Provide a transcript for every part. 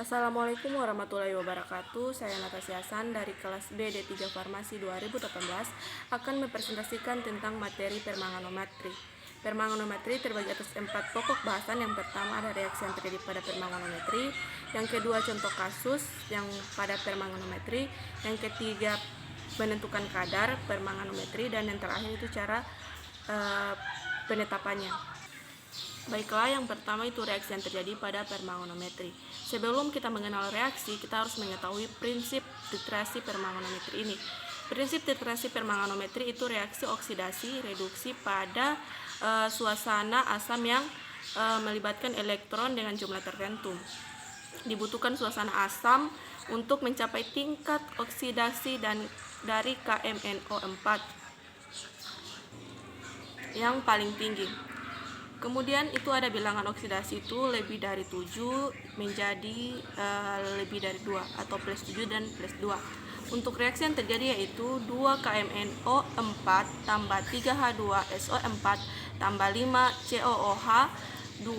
Assalamualaikum warahmatullahi wabarakatuh. Saya Natasha Hasan dari kelas B D3 Farmasi 2018 akan mempresentasikan tentang materi permanganometri. Permanganometri terbagi atas 4 pokok bahasan. Yang pertama ada reaksi yang terjadi pada permanganometri, yang kedua contoh kasus yang pada permanganometri, yang ketiga menentukan kadar permanganometri, dan yang terakhir itu cara penetapannya. Baiklah, yang pertama itu reaksi yang terjadi pada permanganometri. Sebelum kita mengenal reaksi, kita harus mengetahui prinsip titrasi permanganometri ini. Prinsip titrasi permanganometri itu reaksi oksidasi reduksi pada suasana asam yang melibatkan elektron dengan jumlah tertentu. Dibutuhkan suasana asam untuk mencapai tingkat oksidasi dan dari KMNO4 yang paling tinggi. Kemudian itu ada bilangan oksidasi itu lebih dari 7 menjadi lebih dari 2 atau plus 7 dan plus 2. Untuk reaksi yang terjadi yaitu 2KMNO4 tambah 3H2SO4 tambah 5COOH2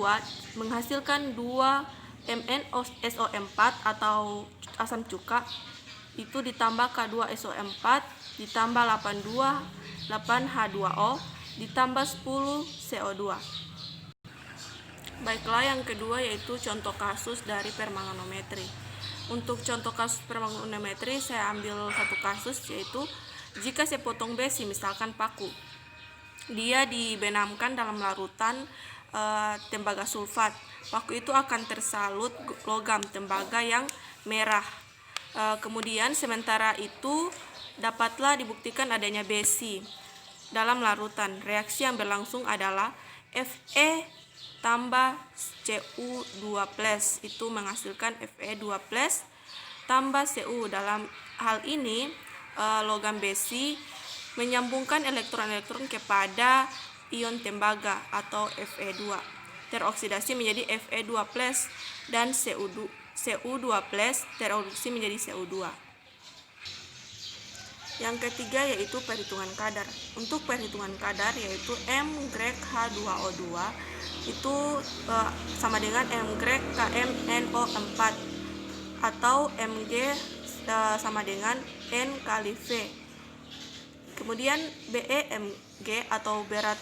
menghasilkan 2MnSO4 atau asam cuka, itu ditambah K2SO4 ditambah 8H2O ditambah 10 CO2. Baiklah, yang kedua yaitu contoh kasus dari permanganometri. Untuk contoh kasus permanganometri saya ambil satu kasus, yaitu jika sepotong besi, misalkan paku, dia dibenamkan dalam larutan tembaga sulfat, paku itu akan tersalut logam tembaga yang merah. Kemudian sementara itu dapatlah dibuktikan adanya besi dalam larutan. Reaksi yang berlangsung adalah Fe tambah Cu2+, itu menghasilkan Fe2+ tambah Cu. Dalam hal ini logam besi menyambungkan elektron-elektron kepada ion tembaga atau Fe2, teroksidasi menjadi Fe2+ dan Cu2+ tereduksi menjadi Cu2. Yang ketiga yaitu perhitungan kadar. Untuk perhitungan kadar yaitu mgH2O2 itu sama dengan mgKMNO4 atau Mg sama dengan N kali V. Kemudian BeMg atau berat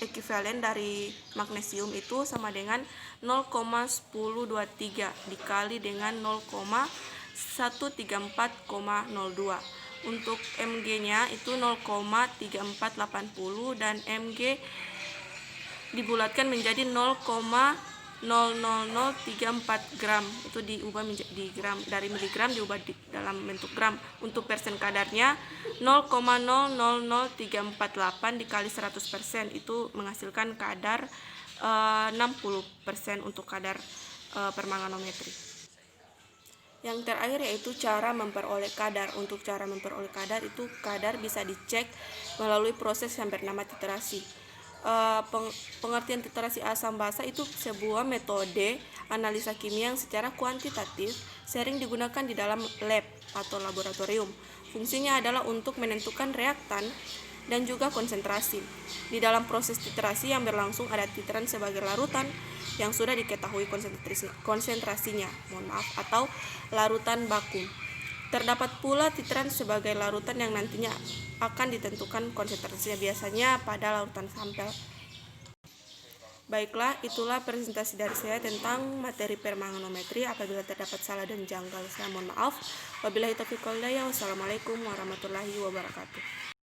ekuivalen dari magnesium itu sama dengan 0,1023 dikali dengan 0,134,02. Untuk Mg-nya itu 0,3480 dan Mg dibulatkan menjadi 0,00034 gram. Itu diubah menjadi gram, dari miligram diubah dalam bentuk gram. Untuk persen kadarnya 0,000348 dikali 100%, itu menghasilkan kadar 60% untuk kadar permanganometri. Yang terakhir yaitu cara memperoleh kadar. Untuk cara memperoleh kadar itu kadar bisa dicek melalui proses yang bernama titrasi. Pengertian titrasi asam basa itu sebuah metode analisa kimia yang secara kuantitatif sering digunakan di dalam lab atau laboratorium. Fungsinya adalah untuk menentukan reaktan dan juga konsentrasi. Di dalam proses titrasi yang berlangsung ada titran sebagai larutan yang sudah diketahui konsentrasinya, atau larutan baku. Terdapat pula titran sebagai larutan yang nantinya akan ditentukan konsentrasinya, biasanya pada larutan sampel. Baiklah, itulah presentasi dari saya tentang materi permanganometri. Apabila terdapat salah dan janggal, saya mohon maaf. Wabillahi taufiq wal hidayah. Wassalamualaikum warahmatullahi wabarakatuh.